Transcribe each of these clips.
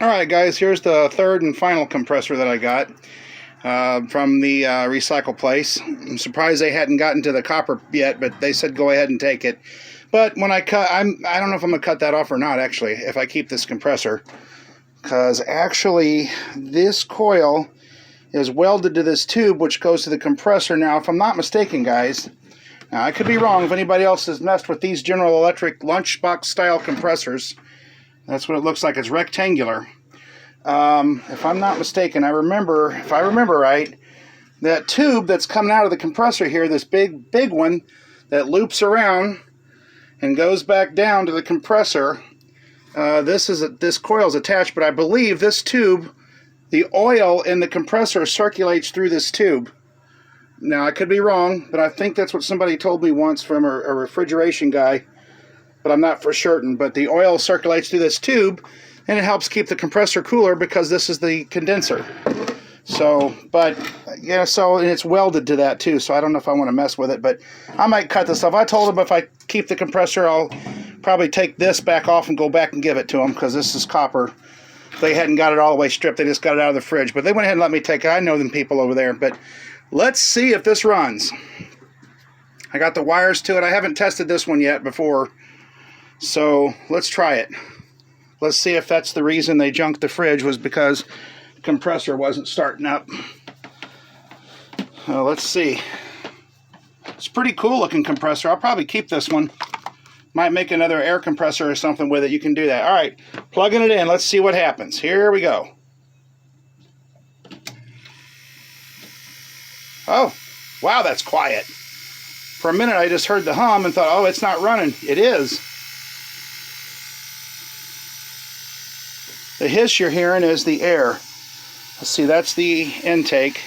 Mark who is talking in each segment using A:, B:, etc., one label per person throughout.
A: Alright guys, here's the third and final compressor that I got from the recycle place. I'm surprised they hadn't gotten to the copper yet, but they said go ahead and take it. But when I cut, I don't know if I'm going to cut that off or not actually, if I keep this compressor. Because actually, this coil is welded to this tube which goes to the compressor. Now, if I'm not mistaken guys, now I could be wrong if anybody else has messed with these General Electric lunchbox style compressors. That's what it looks like. It's rectangular. If I'm not mistaken, if I remember right, that tube that's coming out of the compressor here, this big one that loops around and goes back down to the compressor, this coil is attached, but I believe this tube, the oil in the compressor circulates through this tube. Now, I could be wrong, but I think that's what somebody told me once from a refrigeration guy, but I'm not for certain. But the oil circulates through this tube, and it helps keep the compressor cooler because this is the condenser. So, but, yeah, so and it's welded to that too, so I don't know if I want to mess with it, but I might cut this off. I told them if I keep the compressor, I'll probably take this back off and go back and give it to them because this is copper. They hadn't got it all the way stripped, they just got it out of the fridge, but they went ahead and let me take it. I know them people over there, but let's see if this runs. I got the wires to it. I haven't tested this one yet before, so let's try it. Let's see if that's the reason they junked the fridge, was because the compressor wasn't starting up. Let's see. It's a pretty cool looking compressor. I'll probably keep this one. Might make another air compressor or something with it. You can do that. Alright, plugging it in. Let's see what happens. Here we go. Oh, wow, that's quiet. For a minute I just heard the hum and thought, oh, it's not running. It is. The hiss you're hearing is the air. Let's see, that's the intake.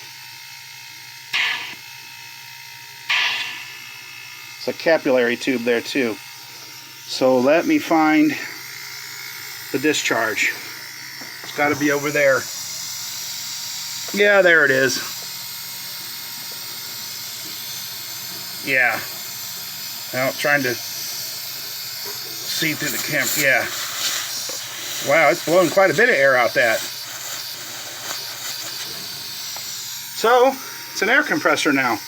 A: It's a capillary tube there too. So let me find the discharge. It's got to be over there. Yeah, there it is. Yeah. Well, trying to see through the camera. Yeah. Wow, it's blowing quite a bit of air out that. So, it's an air compressor now.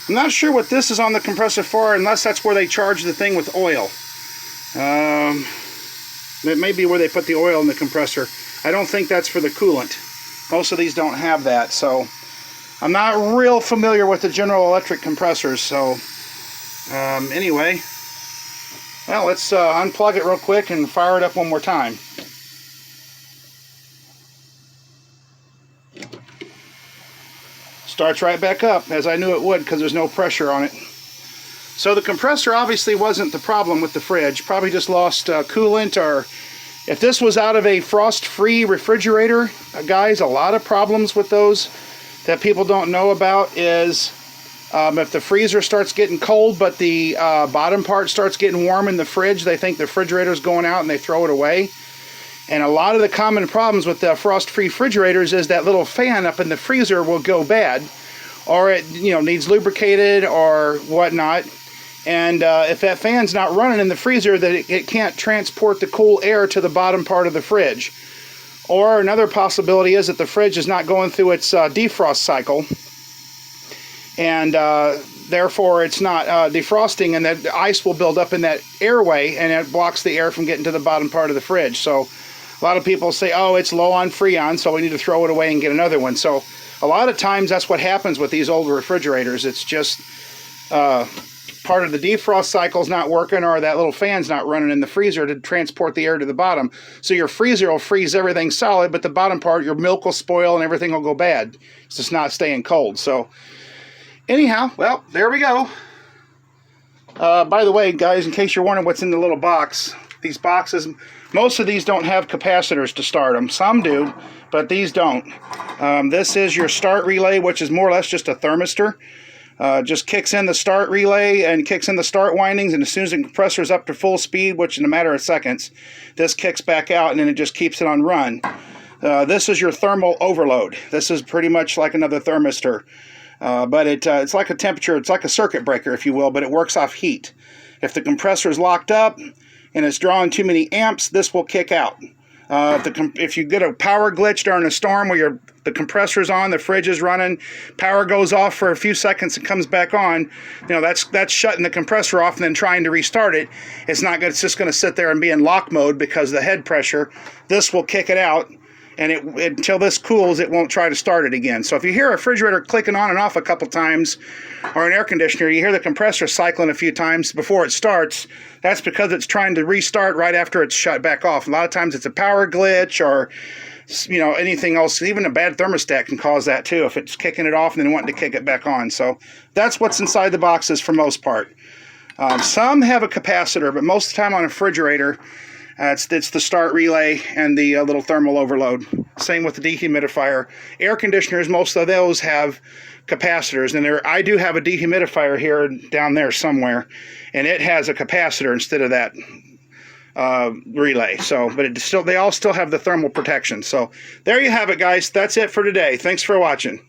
A: I'm not sure what this is on the compressor for, unless that's where they charge the thing with oil. That may be where they put the oil in the compressor. I don't think that's for the coolant. Most of these don't have that, so I'm not real familiar with the General Electric compressors, so anyway, well, let's unplug it real quick and fire it up one more time. Starts right back up, as I knew it would, because there's no pressure on it. So the compressor obviously wasn't the problem with the fridge. Probably just lost coolant, or if this was out of a frost-free refrigerator, guys, a lot of problems with those that people don't know about is if the freezer starts getting cold but the bottom part starts getting warm in the fridge, they think the refrigerator's going out and they throw it away. And a lot of the common problems with the frost-free refrigerators is that little fan up in the freezer will go bad, or it needs lubricated or whatnot. And if that fan's not running in the freezer, that it can't transport the cool air to the bottom part of the fridge. Or another possibility is that the fridge is not going through its defrost cycle, and therefore it's not defrosting, and that ice will build up in that airway and it blocks the air from getting to the bottom part of the fridge. So a lot of people say, oh, it's low on Freon, so we need to throw it away and get another one. So a lot of times that's what happens with these old refrigerators. It's just part of the defrost cycle's not working, or that little fan's not running in the freezer to transport the air to the bottom. So your freezer will freeze everything solid, but the bottom part, your milk will spoil and everything will go bad. It's just not staying cold. So anyhow, well, there we go. By the way, guys, in case you're wondering what's in the little box, these boxes, most of these don't have capacitors to start them. Some do, but these don't. This is your start relay, which is more or less just a thermistor. Just kicks in the start relay and kicks in the start windings, and as soon as the compressor is up to full speed, which in a matter of seconds, this kicks back out and then it just keeps it on run. This is your thermal overload. This is pretty much like another thermistor, but it's like a temperature, it's like a circuit breaker, if you will, but it works off heat. If the compressor is locked up and it's drawing too many amps, this will kick out. If you get a power glitch during a storm where the compressor's on, the fridge is running, power goes off for a few seconds and comes back on, that's shutting the compressor off and then trying to restart it. It's not good. It's just going to sit there and be in lock mode because the head pressure. This will kick it out, and until this cools, it won't try to start it again. So if you hear a refrigerator clicking on and off a couple times, or an air conditioner, you hear the compressor cycling a few times before it starts, that's because it's trying to restart right after it's shut back off. A lot of times it's a power glitch or anything else. Even a bad thermostat can cause that too, if it's kicking it off and then wanting to kick it back on. So that's what's inside the boxes for most part. Some have a capacitor, but most of the time on a refrigerator, it's the start relay and the little thermal overload. Same with the dehumidifier. Air conditioners, most of those have capacitors, and I do have a dehumidifier here down there somewhere, and it has a capacitor instead of that relay. So, but they all still have the thermal protection. So there you have it, guys. That's it for today. Thanks for watching.